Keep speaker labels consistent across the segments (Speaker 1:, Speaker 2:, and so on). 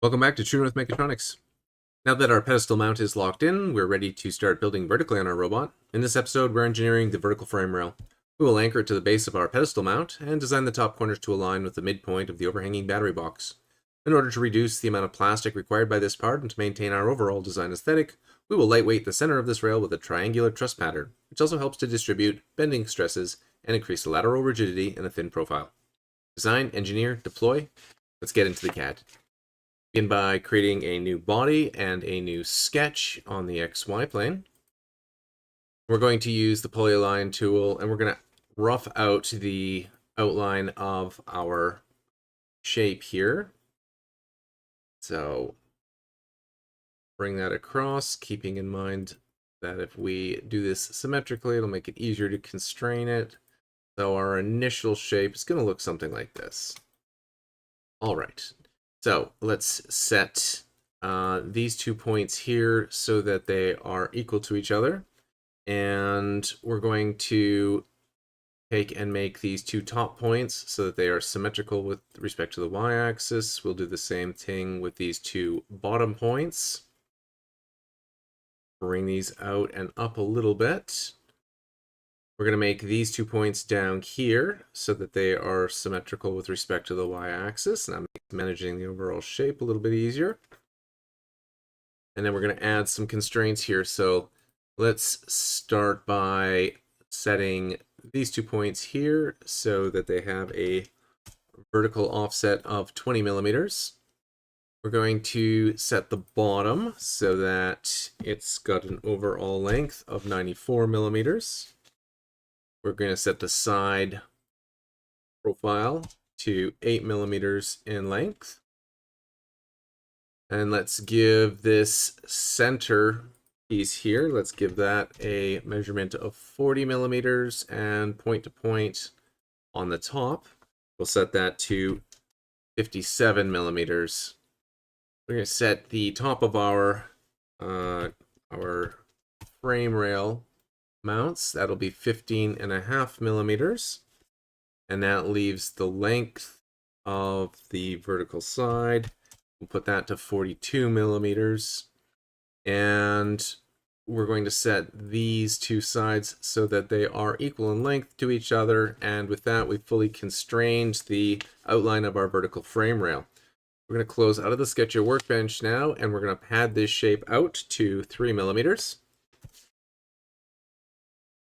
Speaker 1: Welcome back to True North Mechatronics. Now that our pedestal mount is locked in, we're ready to start building vertically on our robot. In this episode, we're engineering the vertical frame rail. We will anchor it to the base of our pedestal mount and design the top corners to align with the midpoint of the overhanging battery box. In order to reduce the amount of plastic required by this part and to maintain our overall design aesthetic, we will lightweight the center of this rail with a triangular truss pattern, which also helps to distribute bending stresses and increase the lateral rigidity in a thin profile. Design, engineer, deploy. Let's get into the CAD. Begin by creating a new body and a new sketch on the XY plane. We're going to use the polyline tool and we're going to rough out the outline of our shape here. So bring that across, keeping in mind that if we do this symmetrically, it'll make it easier to constrain it. So our initial shape is going to look something like this. All right. So let's set these 2 points here so that they are equal to each other. And we're going to take and make these two top points so that they are symmetrical with respect to the y-axis. We'll do the same thing with these two bottom points. Bring these out and up a little bit. We're going to make these 2 points down here so that they are symmetrical with respect to the y-axis, and that makes managing the overall shape a little bit easier. And then we're going to add some constraints here. So let's start by setting these 2 points here so that they have a vertical offset of 20 millimeters. We're going to set the bottom so that it's got an overall length of 94 millimeters. We're going to set the side profile to 8 millimeters in length. And let's give this center piece here, let's give that a measurement of 40 millimeters, and point to point on the top, we'll set that to 57 millimeters. We're going to set the top of our frame rail mounts. That'll be 15.5 millimeters. And that leaves the length of the vertical side. We'll put that to 42 millimeters. And we're going to set these two sides so that they are equal in length to each other. And with that, we've fully constrained the outline of our vertical frame rail. We're going to close out of the Sketcher workbench now, and we're going to pad this shape out to 3 millimeters.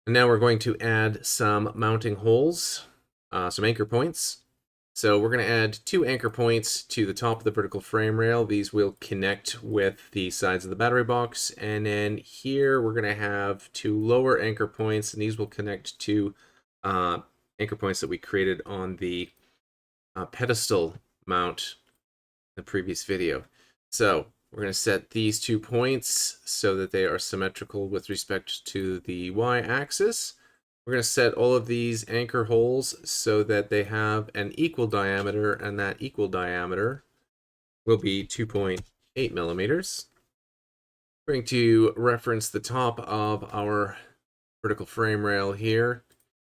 Speaker 1: And now we're going to add some mounting holes, some anchor points. So we're going to add 2 anchor points to the top of the vertical frame rail. These will connect with the sides of the battery box. And then here we're going to have 2 lower anchor points, and these will connect to anchor points that we created on the pedestal mount in the previous video. So we're going to set these 2 points so that they are symmetrical with respect to the y-axis. We're going to set all of these anchor holes so that they have an equal diameter, and that equal diameter will be 2.8 millimeters. We're going to reference the top of our vertical frame rail here,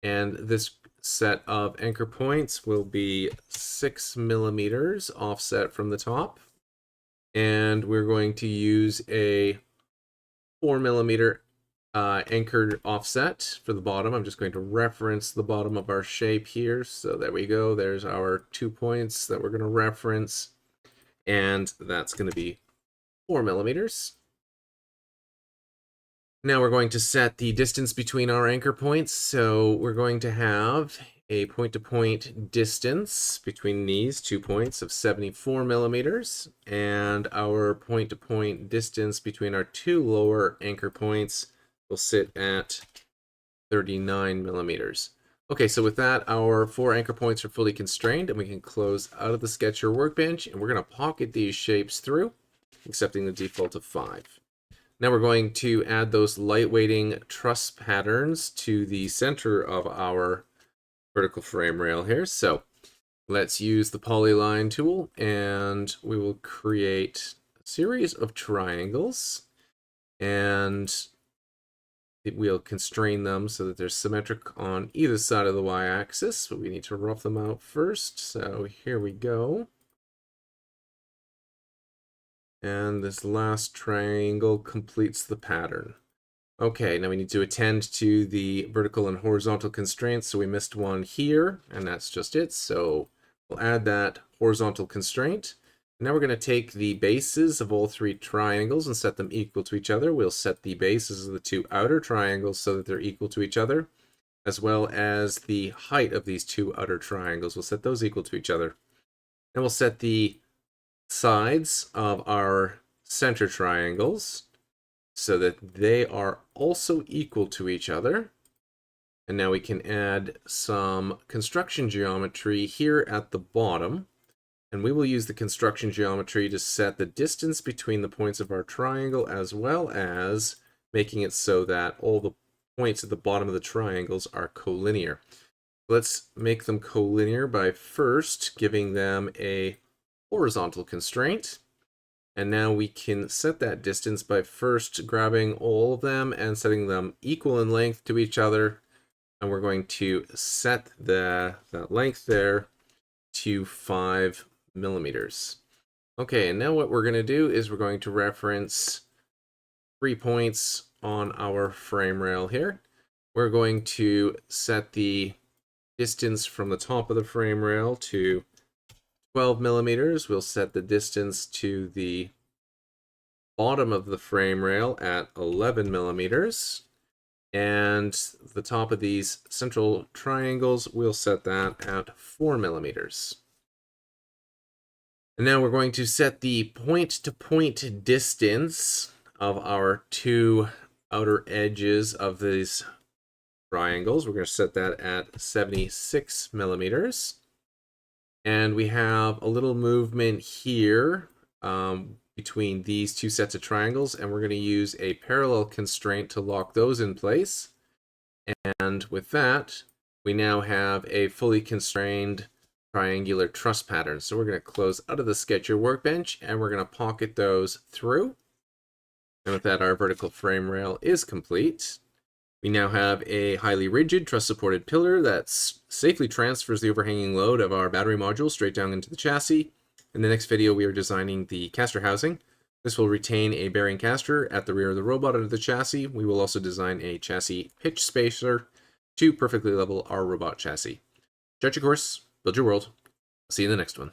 Speaker 1: and this set of anchor points will be 6 millimeters offset from the top. And we're going to use a 4 millimeter anchored offset for the bottom. I'm just going to reference the bottom of our shape here. So there we go. There's our 2 points that we're going to reference. And that's going to be 4 millimeters. Now we're going to set the distance between our anchor points. So we're going to have a point-to-point distance between these 2 points of 74 millimeters, and our point-to-point distance between our 2 lower anchor points will sit at 39 millimeters. Okay, so with that, our 4 anchor points are fully constrained, and we can close out of the Sketcher workbench, and we're going to pocket these shapes through, accepting the default of 5. Now we're going to add those lightweighting truss patterns to the center of our vertical frame rail here. So let's use the polyline tool, and we will create a series of triangles, and we'll constrain them so that they're symmetric on either side of the y-axis, but we need to rough them out first. So here we go. And this last triangle completes the pattern. Okay, now we need to attend to the vertical and horizontal constraints. So we missed one here, and that's just it. So we'll add that horizontal constraint. Now we're going to take the bases of all three triangles and set them equal to each other. We'll set the bases of the two outer triangles so that they're equal to each other, as well as the height of these two outer triangles. We'll set those equal to each other. And we'll set the sides of our center triangles so that they are also equal to each other. And now we can add some construction geometry here at the bottom. And we will use the construction geometry to set the distance between the points of our triangle, as well as making it so that all the points at the bottom of the triangles are collinear. Let's make them collinear by first giving them a horizontal constraint. And now we can set that distance by first grabbing all of them and setting them equal in length to each other. And we're going to set that length there to 5 millimeters. Okay, and now what we're going to do is we're going to reference 3 points on our frame rail here. We're going to set the distance from the top of the frame rail to 12 millimeters. We'll set the distance to the bottom of the frame rail at 11 millimeters. And the top of these central triangles, we'll set that at 4 millimeters. And now we're going to set the point-to-point distance of our two outer edges of these triangles. We're going to set that at 76 millimeters. And we have a little movement here between these two sets of triangles, and we're going to use a parallel constraint to lock those in place. And with that, we now have a fully constrained triangular truss pattern. So we're going to close out of the Sketcher workbench, and we're going to pocket those through. And with that, our vertical frame rail is complete. We now have a highly rigid truss-supported pillar that safely transfers the overhanging load of our battery module straight down into the chassis. In the next video, we are designing the caster housing. This will retain a bearing caster at the rear of the robot under the chassis. We will also design a chassis pitch spacer to perfectly level our robot chassis. Judge your course, build your world. See you in the next one.